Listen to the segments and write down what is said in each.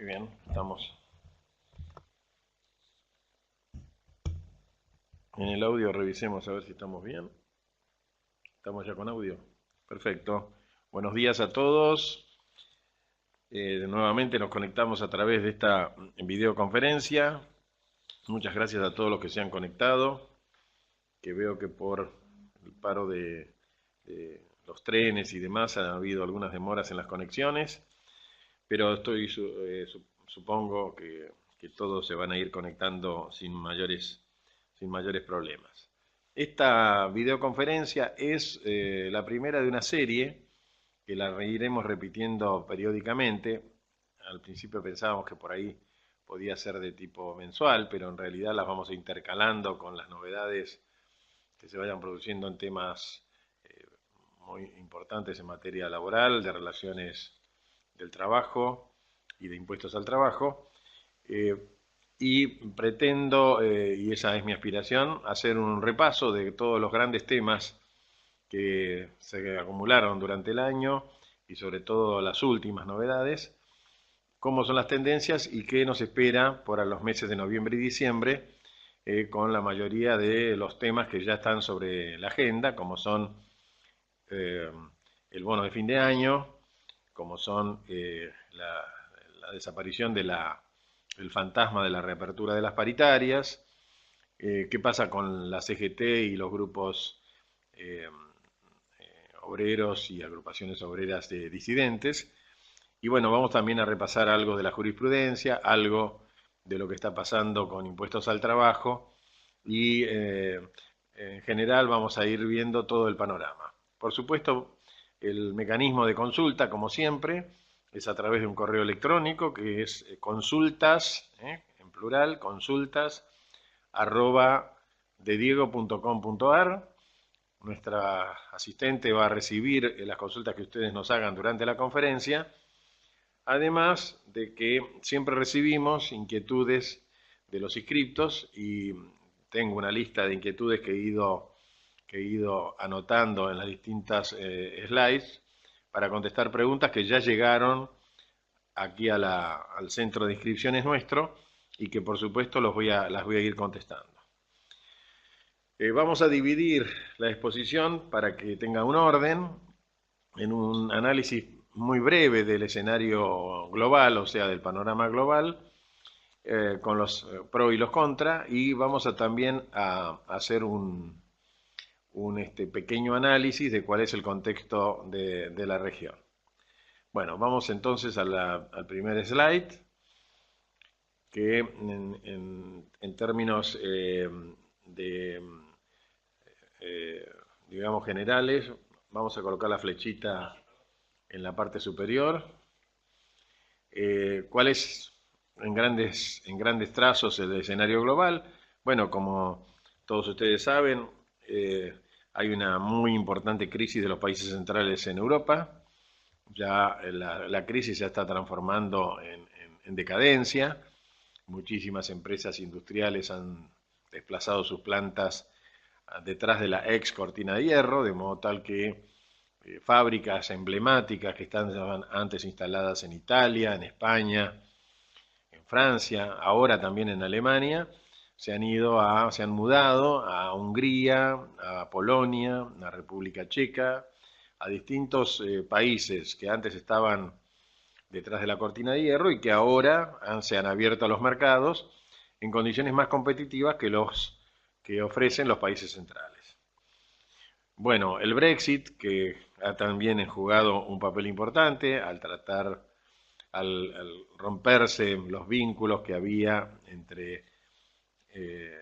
Muy bien, estamos en el audio, revisemos a ver si estamos bien. Estamos ya con audio. Perfecto. Buenos días a todos. Nuevamente nos conectamos a través de esta videoconferencia. Muchas gracias a todos los que se han conectado, que veo que por el paro de los trenes y demás ha habido algunas demoras en las conexiones, pero supongo que todos se van a ir conectando sin mayores problemas. Esta videoconferencia es la primera de una serie que la iremos repitiendo periódicamente. Al principio pensábamos que por ahí podía ser de tipo mensual, pero en realidad las vamos intercalando con las novedades que se vayan produciendo en temas muy importantes en materia laboral, de relaciones del trabajo y de impuestos al trabajo. Eh, y pretendo, y esa es mi aspiración, hacer un repaso de todos los grandes temas que se acumularon durante el año y sobre todo las últimas novedades, cómo son las tendencias y qué nos espera para los meses de noviembre y diciembre, con la mayoría de los temas que ya están sobre la agenda, como son eh, el bono de fin de año, como son la desaparición del fantasma de la reapertura de las paritarias, qué pasa con la CGT y los grupos obreros y agrupaciones obreras de disidentes. Y bueno, vamos también a repasar algo de la jurisprudencia, algo de lo que está pasando con impuestos al trabajo y en general vamos a ir viendo todo el panorama. Por supuesto, el mecanismo de consulta, como siempre, es a través de un correo electrónico que es consultas, en plural, consultas, arroba dediego.com.ar. Nuestra asistente va a recibir las consultas que ustedes nos hagan durante la conferencia, además de que siempre recibimos inquietudes de los inscriptos y tengo una lista de inquietudes que he ido anotando en las distintas slides para contestar preguntas que ya llegaron aquí al centro de inscripciones nuestro y que por supuesto las voy a ir contestando. Vamos a dividir la exposición para que tenga un orden en un análisis muy breve del escenario global, o sea, del panorama global, con los pro y los contra, y vamos a también a hacer un pequeño análisis de cuál es el contexto de la región. Bueno, vamos entonces al primer slide, que en términos de, digamos, generales, vamos a colocar la flechita en la parte superior. ¿Cuál es en grandes trazos el escenario global? Bueno, como todos ustedes saben, hay una muy importante crisis de los países centrales en Europa. Ya la crisis se está transformando en decadencia. Muchísimas empresas industriales han desplazado sus plantas detrás de la ex cortina de hierro, de modo tal que fábricas emblemáticas que estaban antes instaladas en Italia, en España, en Francia, ahora también en Alemania, se han mudado a Hungría, a Polonia, a República Checa, a distintos países que antes estaban detrás de la cortina de hierro y que ahora se han abierto a los mercados en condiciones más competitivas que los que ofrecen los países centrales. Bueno, el Brexit, que ha también jugado un papel importante al romperse los vínculos que había eh,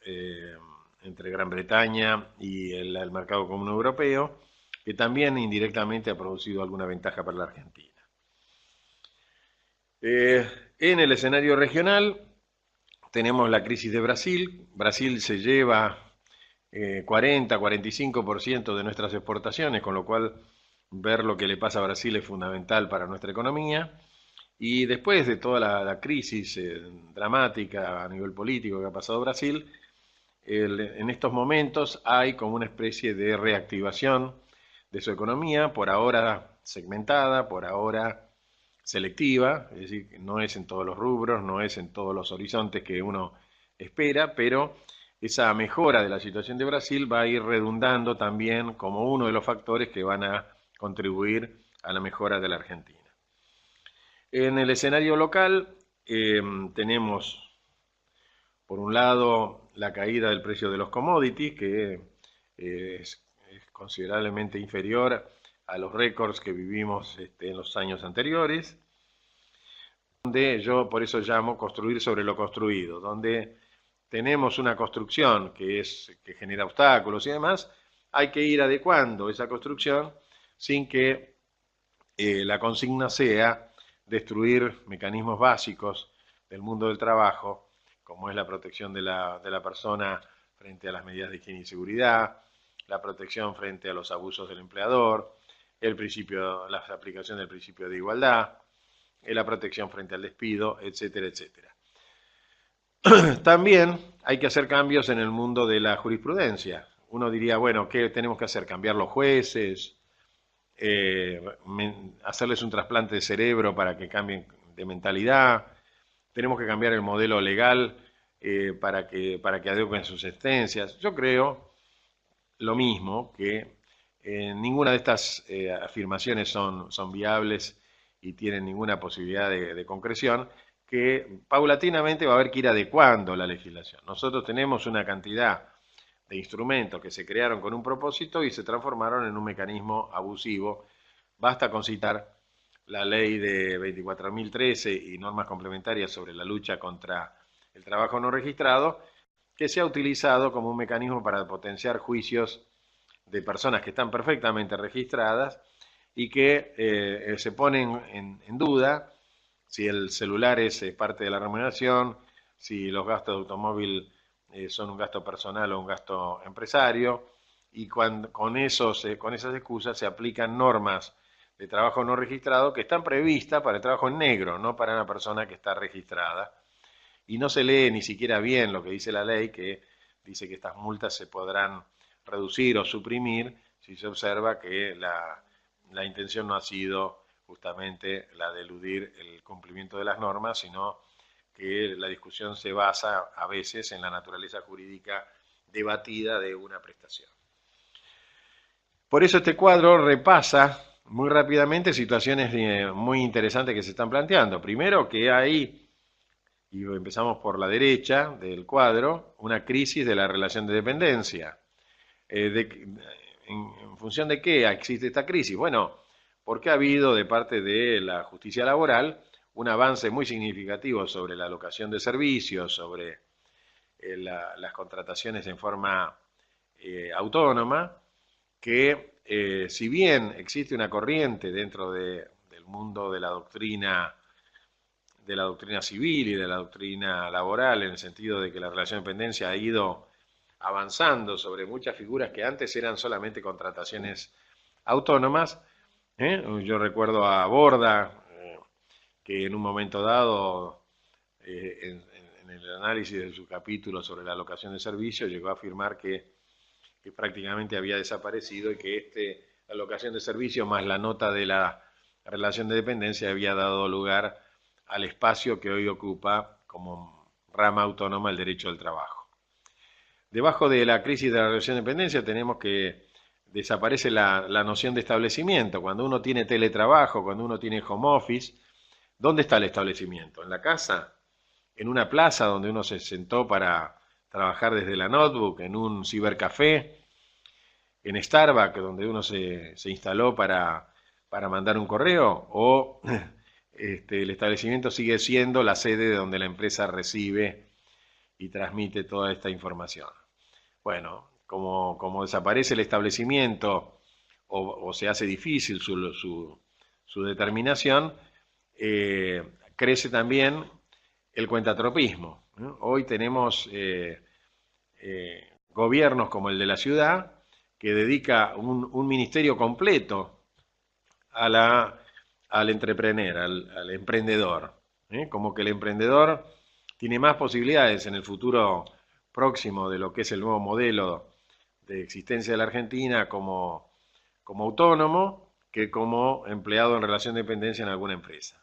eh, entre Gran Bretaña y el mercado común europeo, que también indirectamente ha producido alguna ventaja para la Argentina. En el escenario regional tenemos la crisis de Brasil. Brasil se lleva 40-45% de nuestras exportaciones, con lo cual ver lo que le pasa a Brasil es fundamental para nuestra economía. Y después de toda la crisis dramática a nivel político que ha pasado Brasil, en estos momentos hay como una especie de reactivación de su economía, por ahora segmentada, por ahora selectiva, es decir, no es en todos los rubros, no es en todos los horizontes que uno espera, pero esa mejora de la situación de Brasil va a ir redundando también como uno de los factores que van a contribuir a la mejora de la Argentina. En el escenario local tenemos, por un lado, la caída del precio de los commodities, que es considerablemente inferior a los récords que vivimos en los años anteriores, donde yo por eso llamo construir sobre lo construido, donde tenemos una construcción que genera obstáculos y demás, hay que ir adecuando esa construcción sin que la consigna sea destruir mecanismos básicos del mundo del trabajo, como es la protección de la persona frente a las medidas de higiene y seguridad, la protección frente a los abusos del empleador, la aplicación del principio de igualdad, la protección frente al despido, etcétera, etcétera. También hay que hacer cambios en el mundo de la jurisprudencia. Uno diría, bueno, ¿qué tenemos que hacer? ¿Cambiar los jueces? ¿Hacerles un trasplante de cerebro para que cambien de mentalidad? ¿Tenemos que cambiar el modelo legal para que adecuen sus sentencias? Yo creo lo mismo, que ninguna de estas afirmaciones son viables y tienen ninguna posibilidad de concreción, que paulatinamente va a haber que ir adecuando la legislación. Nosotros tenemos una cantidad de instrumentos que se crearon con un propósito y se transformaron en un mecanismo abusivo. Basta con citar la ley de 24.013 y normas complementarias sobre la lucha contra el trabajo no registrado, que se ha utilizado como un mecanismo para potenciar juicios de personas que están perfectamente registradas y que se ponen en duda si el celular es parte de la remuneración, si los gastos de automóvil son un gasto personal o un gasto empresario, y con esas excusas se aplican normas de trabajo no registrado que están previstas para el trabajo en negro, no para una persona que está registrada. Y no se lee ni siquiera bien lo que dice la ley, que dice que estas multas se podrán reducir o suprimir si se observa que la intención no ha sido justamente la de eludir el cumplimiento de las normas, sino que la discusión se basa a veces en la naturaleza jurídica debatida de una prestación. Por eso este cuadro repasa muy rápidamente situaciones muy interesantes que se están planteando. Primero que hay, y empezamos por la derecha del cuadro, una crisis de la relación de dependencia. ¿En función de qué existe esta crisis? Bueno, porque ha habido de parte de la justicia laboral un avance muy significativo sobre la alocación de servicios, sobre las contrataciones en forma autónoma, que si bien existe una corriente dentro del mundo de la doctrina civil y de la doctrina laboral, en el sentido de que la relación de dependencia ha ido avanzando sobre muchas figuras que antes eran solamente contrataciones autónomas. Yo recuerdo a Borda, que en un momento dado, en el análisis de su capítulo sobre la alocación de servicios, llegó a afirmar que prácticamente había desaparecido y que la alocación de servicios más la nota de la relación de dependencia había dado lugar al espacio que hoy ocupa como rama autónoma el derecho del trabajo. Debajo de la crisis de la relación de dependencia tenemos que desaparece la noción de establecimiento. Cuando uno tiene teletrabajo, cuando uno tiene home office, ¿dónde está el establecimiento? ¿En la casa? ¿En una plaza donde uno se sentó para trabajar desde la notebook? ¿En un cibercafé? ¿En Starbucks, donde uno se instaló para mandar un correo? ¿O el establecimiento sigue siendo la sede donde la empresa recibe y transmite toda esta información? Bueno, como desaparece el establecimiento o se hace difícil su determinación, crece también el cuentatropismo, ¿no? Hoy tenemos gobiernos como el de la ciudad que dedica un ministerio completo al entrepreneur, al emprendedor, como que el emprendedor tiene más posibilidades en el futuro próximo de lo que es el nuevo modelo de existencia de la Argentina como autónomo que como empleado en relación de dependencia en alguna empresa.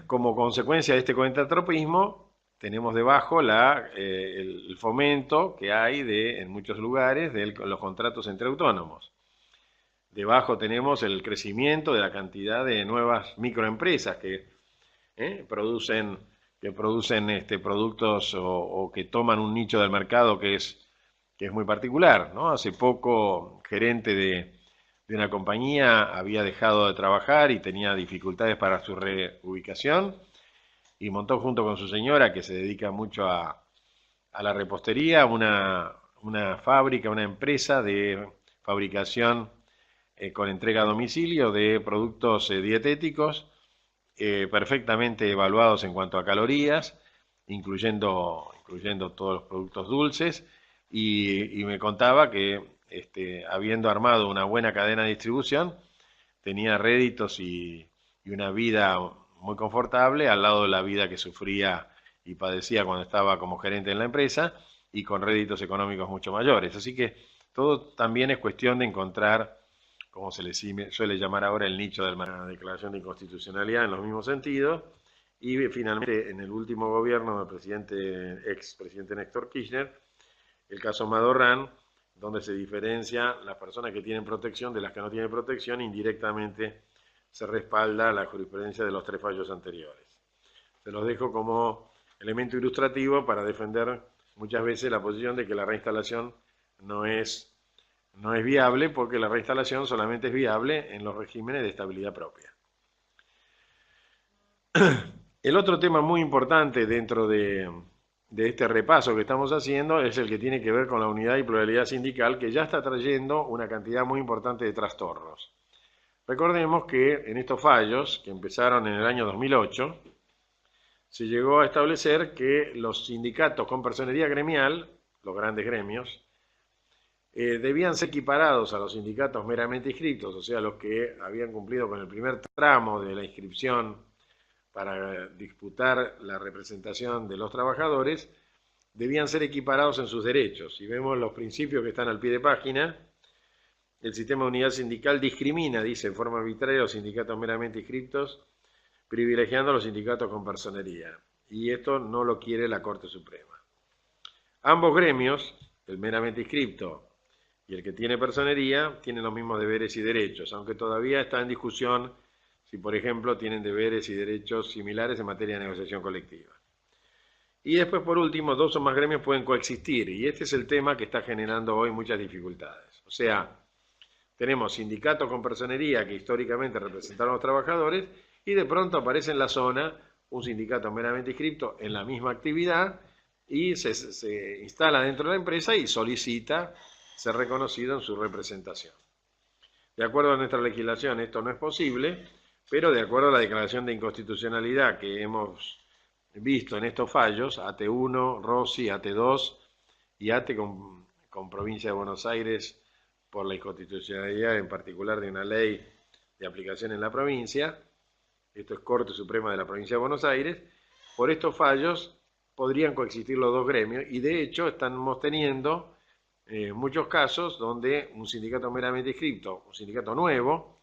Como consecuencia de este contratropismo, tenemos debajo el fomento que hay en muchos lugares de los contratos entre autónomos. Debajo tenemos el crecimiento de la cantidad de nuevas microempresas producen, productos o que toman un nicho del mercado que es muy particular, ¿no? Hace poco, gerente de una compañía había dejado de trabajar y tenía dificultades para su reubicación y montó junto con su señora, que se dedica mucho a la repostería, una fábrica, una empresa de fabricación con entrega a domicilio de productos dietéticos perfectamente evaluados en cuanto a calorías, incluyendo todos los productos dulces, y me contaba que habiendo armado una buena cadena de distribución, tenía réditos y una vida muy confortable al lado de la vida que sufría y padecía cuando estaba como gerente en la empresa y con réditos económicos mucho mayores. Así que todo también es cuestión de encontrar, como se le suele llamar ahora, el nicho de la declaración de inconstitucionalidad en los mismos sentidos. Y finalmente, en el último gobierno del expresidente Néstor Kirchner, el caso Madorrán, donde se diferencia las personas que tienen protección de las que no tienen protección, indirectamente se respalda la jurisprudencia de los 3 fallos anteriores. Se los dejo como elemento ilustrativo para defender muchas veces la posición de que la reinstalación no es viable, porque la reinstalación solamente es viable en los regímenes de estabilidad propia. El otro tema muy importante dentro de este repaso que estamos haciendo es el que tiene que ver con la unidad y pluralidad sindical, que ya está trayendo una cantidad muy importante de trastornos. Recordemos que en estos fallos, que empezaron en el año 2008, se llegó a establecer que los sindicatos con personería gremial, los grandes gremios, debían ser equiparados a los sindicatos meramente inscritos, o sea, los que habían cumplido con el primer tramo de la inscripción para disputar la representación de los trabajadores, debían ser equiparados en sus derechos. Si vemos los principios que están al pie de página, el sistema de unidad sindical discrimina, dice, en forma arbitraria a los sindicatos meramente inscritos, privilegiando a los sindicatos con personería. Y esto no lo quiere la Corte Suprema. Ambos gremios, el meramente inscripto y el que tiene personería, tienen los mismos deberes y derechos, aunque todavía está en discusión si, por ejemplo, tienen deberes y derechos similares en materia de negociación colectiva. Y después, por último, 2 o más gremios pueden coexistir, y este es el tema que está generando hoy muchas dificultades. O sea, tenemos sindicatos con personería que históricamente representaron a los trabajadores, y de pronto aparece en la zona un sindicato meramente inscripto en la misma actividad, y se instala dentro de la empresa y solicita ser reconocido en su representación. De acuerdo a nuestra legislación esto no es posible, pero de acuerdo a la declaración de inconstitucionalidad que hemos visto en estos fallos, AT1, Rossi, AT2 y AT con Provincia de Buenos Aires por la inconstitucionalidad en particular de una ley de aplicación en la provincia, esto es Corte Suprema de la Provincia de Buenos Aires, por estos fallos podrían coexistir los 2 gremios y de hecho estamos teniendo muchos casos donde un sindicato meramente inscrito, un sindicato nuevo,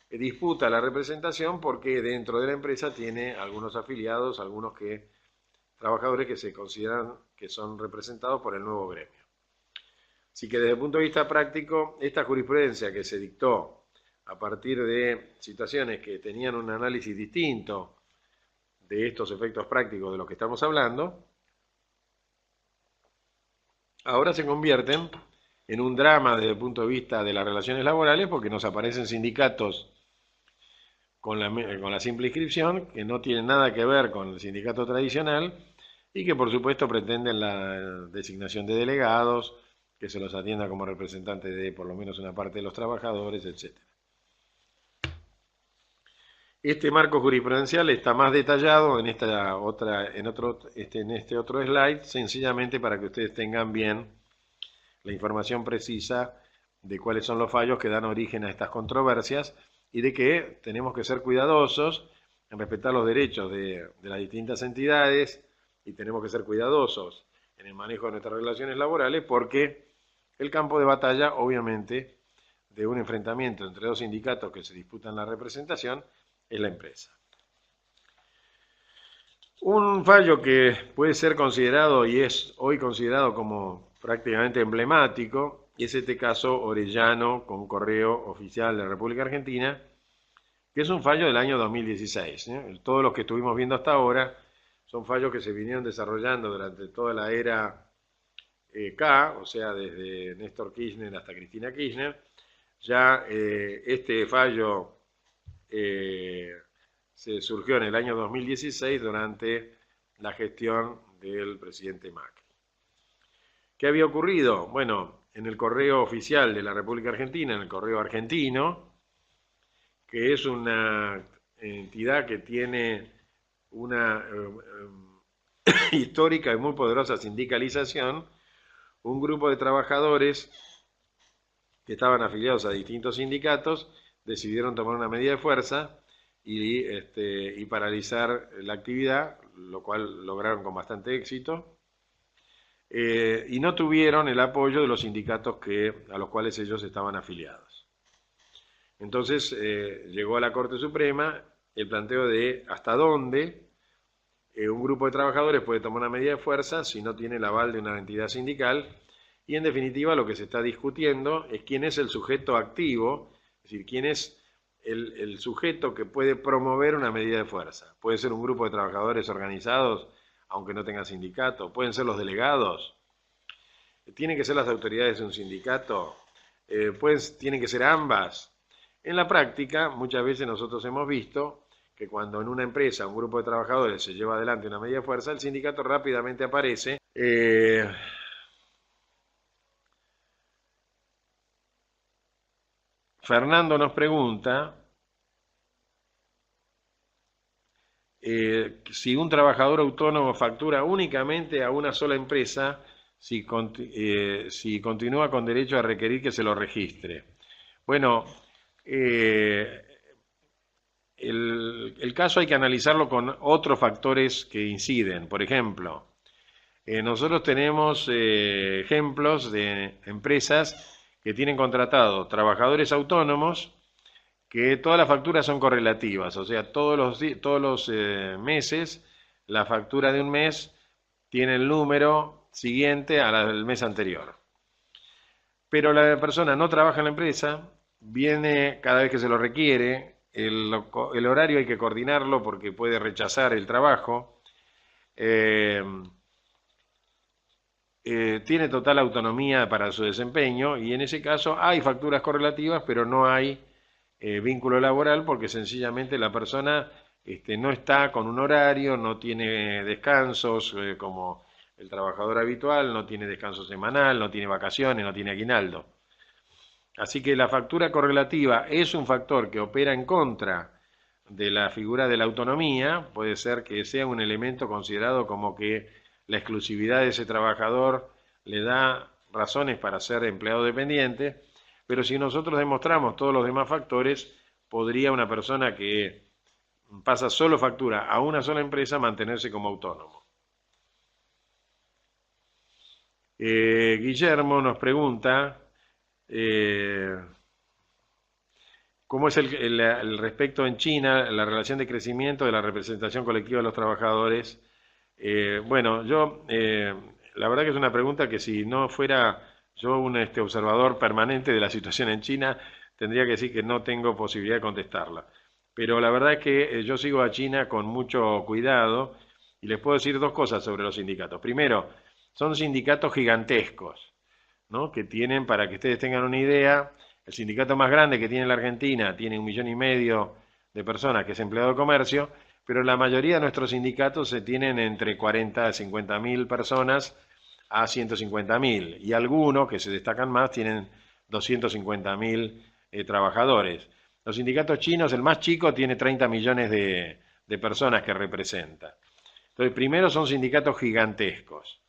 disputa la representación porque dentro de la empresa tiene algunos afiliados, trabajadores que se consideran que son representados por el nuevo gremio. Así que desde el punto de vista práctico, esta jurisprudencia que se dictó a partir de situaciones que tenían un análisis distinto de estos efectos prácticos de los que estamos hablando, ahora se convierten en un drama desde el punto de vista de las relaciones laborales porque nos aparecen sindicatos con la simple inscripción que no tienen nada que ver con el sindicato tradicional y que por supuesto pretenden la designación de delegados, que se los atienda como representantes de por lo menos una parte de los trabajadores, etc. Este marco jurisprudencial está más detallado en este otro slide, sencillamente para que ustedes tengan bien la información precisa de cuáles son los fallos que dan origen a estas controversias y de que tenemos que ser cuidadosos en respetar los derechos de las distintas entidades y tenemos que ser cuidadosos en el manejo de nuestras relaciones laborales porque el campo de batalla, obviamente, de un enfrentamiento entre 2 sindicatos que se disputan la representación es la empresa. Un fallo que puede ser considerado y es hoy considerado como prácticamente emblemático es este caso Orellano con Correo Oficial de la República Argentina, que es un fallo del año 2016. Todos los que estuvimos viendo hasta ahora son fallos que se vinieron desarrollando durante toda la era K, o sea, desde Néstor Kirchner hasta Cristina Kirchner. Ya este fallo se surgió en el año 2016 durante la gestión del presidente Macri. ¿Qué había ocurrido? Bueno, en el correo oficial de la República Argentina, en el correo argentino, que es una entidad que tiene una histórica y muy poderosa sindicalización, un grupo de trabajadores que estaban afiliados a distintos sindicatos decidieron tomar una medida de fuerza y paralizar la actividad, lo cual lograron con bastante éxito, y no tuvieron el apoyo de los sindicatos a los cuales ellos estaban afiliados. Entonces llegó a la Corte Suprema el planteo de hasta dónde un grupo de trabajadores puede tomar una medida de fuerza si no tiene el aval de una entidad sindical, y en definitiva lo que se está discutiendo es quién es el sujeto activo, es decir, quién es el sujeto que puede promover una medida de fuerza. Puede ser un grupo de trabajadores organizados, aunque no tenga sindicato, pueden ser los delegados, tienen que ser las autoridades de un sindicato, tienen que ser ambas. En la práctica, muchas veces nosotros hemos visto que cuando en una empresa un grupo de trabajadores se lleva adelante una medida de fuerza, el sindicato rápidamente aparece. Fernando nos pregunta si un trabajador autónomo factura únicamente a una sola empresa, si continúa con derecho a requerir que se lo registre. Bueno, el caso hay que analizarlo con otros factores que inciden. Por ejemplo, nosotros tenemos ejemplos de empresas que tienen contratados trabajadores autónomos, que todas las facturas son correlativas, o sea, todos los meses la factura de un mes tiene el número siguiente al mes anterior. Pero la persona no trabaja en la empresa, viene cada vez que se lo requiere, el horario hay que coordinarlo porque puede rechazar el trabajo, tiene total autonomía para su desempeño y en ese caso hay facturas correlativas, pero no hay vínculo laboral porque sencillamente la persona no está con un horario, no tiene descansos como el trabajador habitual, no tiene descanso semanal, no tiene vacaciones, no tiene aguinaldo. Así que la factura correlativa es un factor que opera en contra de la figura de la autonomía, puede ser que sea un elemento considerado como que la exclusividad de ese trabajador le da razones para ser empleado dependiente, pero si nosotros demostramos todos los demás factores, podría una persona que pasa solo factura a una sola empresa mantenerse como autónomo. Guillermo nos pregunta cómo es el respecto en China, la relación de crecimiento de la representación colectiva de los trabajadores. Bueno, la verdad que es una pregunta que si no fuera yo un observador permanente de la situación en China, tendría que decir que no tengo posibilidad de contestarla. Pero la verdad es que yo sigo a China con mucho cuidado y les puedo decir dos cosas sobre los sindicatos. Primero, son sindicatos gigantescos, ¿no? Que tienen, para que ustedes tengan una idea, el sindicato más grande que tiene la Argentina tiene 1,5 millones de personas, que es empleado de comercio, pero la mayoría de nuestros sindicatos se tienen entre 40 a 50 mil personas a 150.000, y algunos que se destacan más tienen 250.000 trabajadores. Los sindicatos chinos, el más chico, tiene 30 millones de personas que representa. Entonces, primero son sindicatos gigantescos.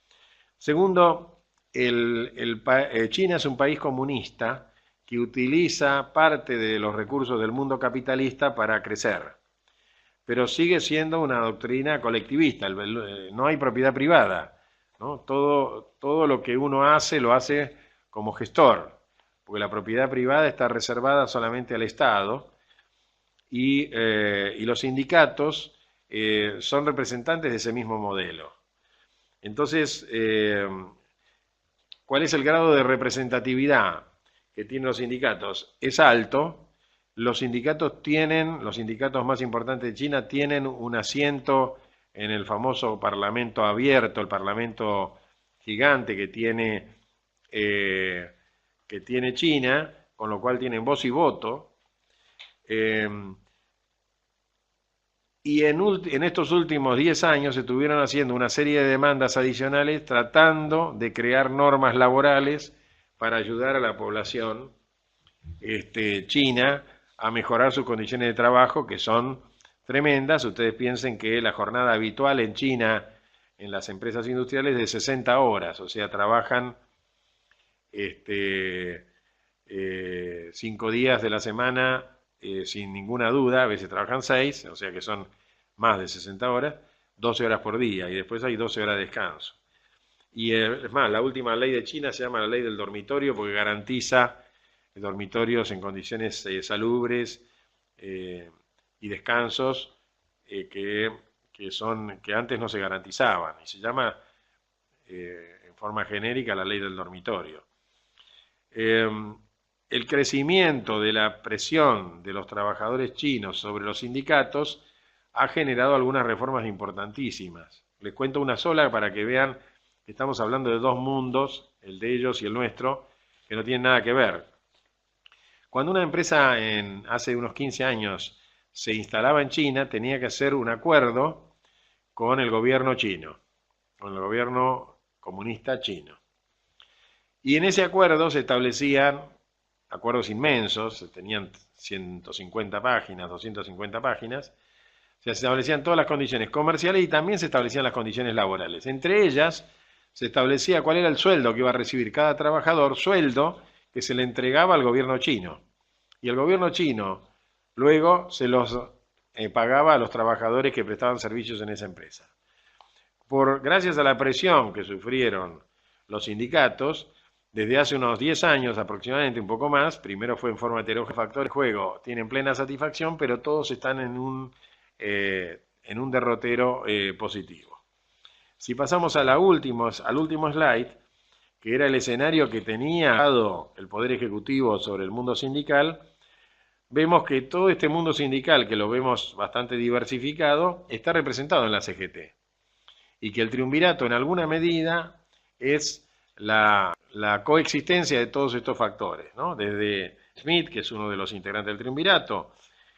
Segundo, China es un país comunista que utiliza parte de los recursos del mundo capitalista para crecer, pero sigue siendo una doctrina colectivista, no hay propiedad privada, ¿no? Todo lo que uno hace lo hace como gestor, porque la propiedad privada está reservada solamente al Estado y los sindicatos son representantes de ese mismo modelo. Entonces, ¿cuál es el grado de representatividad que tienen los sindicatos? Es alto. Los sindicatos más importantes de China tienen un asiento en el famoso Parlamento abierto, el Parlamento gigante que tiene China, con lo cual tienen voz y voto. Y en estos últimos 10 años se estuvieron haciendo una serie de demandas adicionales tratando de crear normas laborales para ayudar a la población china a mejorar sus condiciones de trabajo, que son tremendas. Ustedes piensen que la jornada habitual en China, en las empresas industriales, es de 60 horas, o sea, trabajan 5 días de la semana sin ninguna duda, a veces trabajan 6, o sea que son más de 60 horas, 12 horas por día, y después hay 12 horas de descanso. Y es más, la última ley de China se llama la ley del dormitorio porque garantiza dormitorios en condiciones salubres y descansos que antes no se garantizaban, y se llama en forma genérica la ley del dormitorio. El crecimiento de la presión de los trabajadores chinos sobre los sindicatos ha generado algunas reformas importantísimas. Les cuento una sola para que vean que estamos hablando de dos mundos, el de ellos y el nuestro, que no tienen nada que ver. Cuando una empresa hace unos 15 años se instalaba en China, tenía que hacer un acuerdo con el gobierno chino, con el gobierno comunista chino. Y en ese acuerdo se establecían acuerdos inmensos, tenían 150 páginas, 250 páginas, se establecían todas las condiciones comerciales y también se establecían las condiciones laborales. Entre ellas se establecía cuál era el sueldo que iba a recibir cada trabajador, sueldo que se le entregaba al gobierno chino. Y el gobierno chino luego se los pagaba a los trabajadores que prestaban servicios en esa empresa. Gracias a la presión que sufrieron los sindicatos, desde hace unos 10 años aproximadamente, un poco más, primero fue en forma heterogénea, factores de juego tienen plena satisfacción, pero todos están en un derrotero positivo. Si pasamos al último slide, que era el escenario que tenía dado el Poder Ejecutivo sobre el mundo sindical, vemos que todo este mundo sindical, que lo vemos bastante diversificado, está representado en la CGT. Y que el triunvirato en alguna medida es la coexistencia de todos estos factores, ¿no? Desde Smith, que es uno de los integrantes del triunvirato,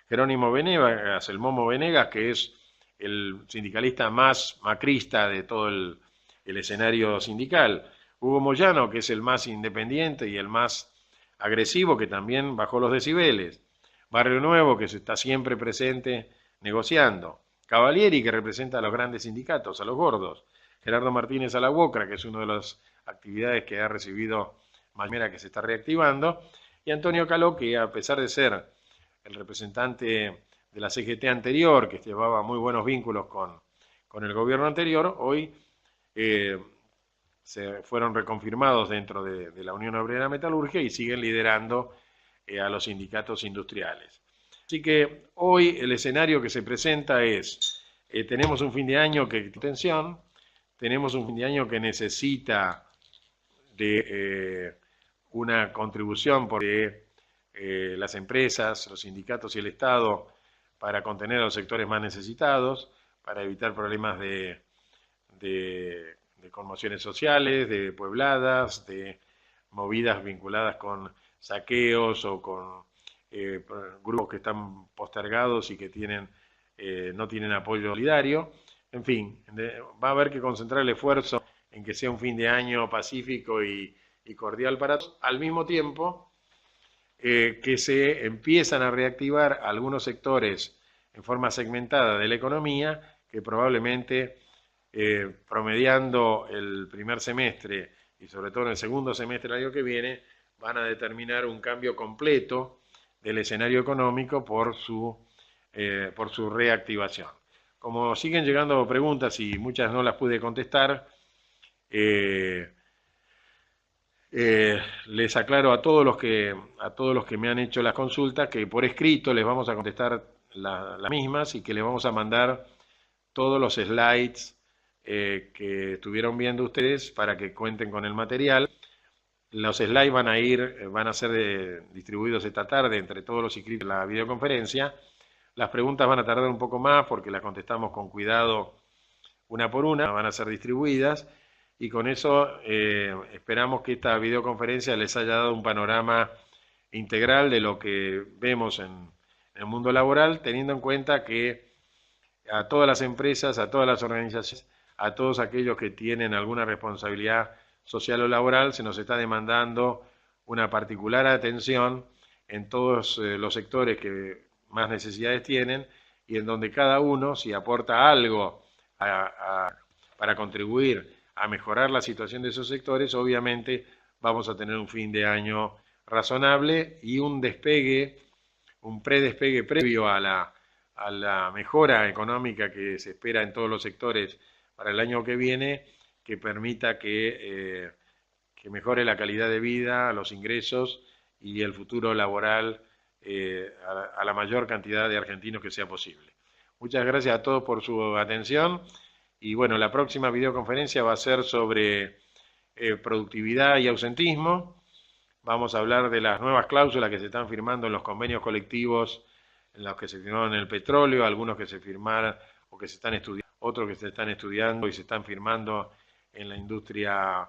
Jerónimo Venegas, el Momo Venegas, que es el sindicalista más macrista de todo el escenario sindical, Hugo Moyano, que es el más independiente y el más agresivo, que también bajó los decibeles, Barrio Nuevo, que está siempre presente negociando, Cavalieri, que representa a los grandes sindicatos, a los gordos, Gerardo Martínez Alahuocra, que es una de las actividades que ha recibido Malmera, que se está reactivando, y Antonio Caló, que a pesar de ser el representante de la CGT anterior, que llevaba muy buenos vínculos con el gobierno anterior, hoy se fueron reconfirmados dentro de la Unión Obrera Metalurgia y siguen liderando a los sindicatos industriales. Así que hoy el escenario que se presenta es, tenemos un fin de año que tensión, tenemos un fin de año que necesita de una contribución por las empresas, los sindicatos y el Estado para contener a los sectores más necesitados, para evitar problemas de conmociones sociales, de puebladas, de movidas vinculadas con saqueos o con grupos que están postergados y que no tienen apoyo solidario. En fin, va a haber que concentrar el esfuerzo en que sea un fin de año pacífico y cordial para todos, al mismo tiempo que se empiezan a reactivar algunos sectores en forma segmentada de la economía que probablemente promediando el primer semestre y sobre todo en el segundo semestre del año que viene van a determinar un cambio completo del escenario económico por su reactivación. Como siguen llegando preguntas y muchas no las pude contestar, les aclaro a todos los que me han hecho las consultas que por escrito les vamos a contestar las mismas y que les vamos a mandar todos los slides que estuvieron viendo ustedes para que cuenten con el material. Los slides van a ser distribuidos esta tarde entre todos los inscritos en la videoconferencia. Las preguntas van a tardar un poco más porque las contestamos con cuidado una por una, van a ser distribuidas y con eso esperamos que esta videoconferencia les haya dado un panorama integral de lo que vemos en el mundo laboral, teniendo en cuenta que a todas las empresas, a todas las organizaciones, a todos aquellos que tienen alguna responsabilidad social o laboral, se nos está demandando una particular atención en todos los sectores que más necesidades tienen y en donde cada uno, si aporta algo para contribuir a mejorar la situación de esos sectores, obviamente vamos a tener un fin de año razonable y un despegue, un predespegue previo a la mejora económica que se espera en todos los sectores para el año que viene, que permita que mejore la calidad de vida, los ingresos y el futuro laboral a la mayor cantidad de argentinos que sea posible. Muchas gracias a todos por su atención y bueno, la próxima videoconferencia va a ser sobre productividad y ausentismo. Vamos a hablar de las nuevas cláusulas que se están firmando en los convenios colectivos, en los que se firmaron en el petróleo, algunos que se firmaron o que se están estudiando, otros que se están estudiando y se están firmando en la industria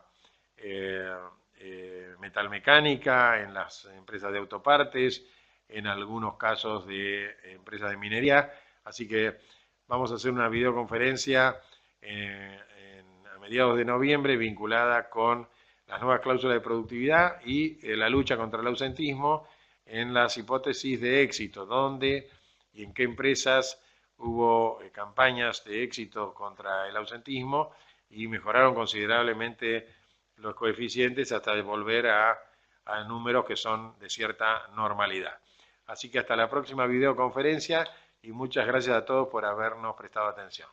metalmecánica, en las empresas de autopartes, en algunos casos de empresas de minería. Así que vamos a hacer una videoconferencia a mediados de noviembre vinculada con las nuevas cláusulas de productividad y la lucha contra el ausentismo en las hipótesis de éxito, dónde y en qué empresas hubo campañas de éxito contra el ausentismo y mejoraron considerablemente los coeficientes hasta volver a números que son de cierta normalidad. Así que hasta la próxima videoconferencia y muchas gracias a todos por habernos prestado atención.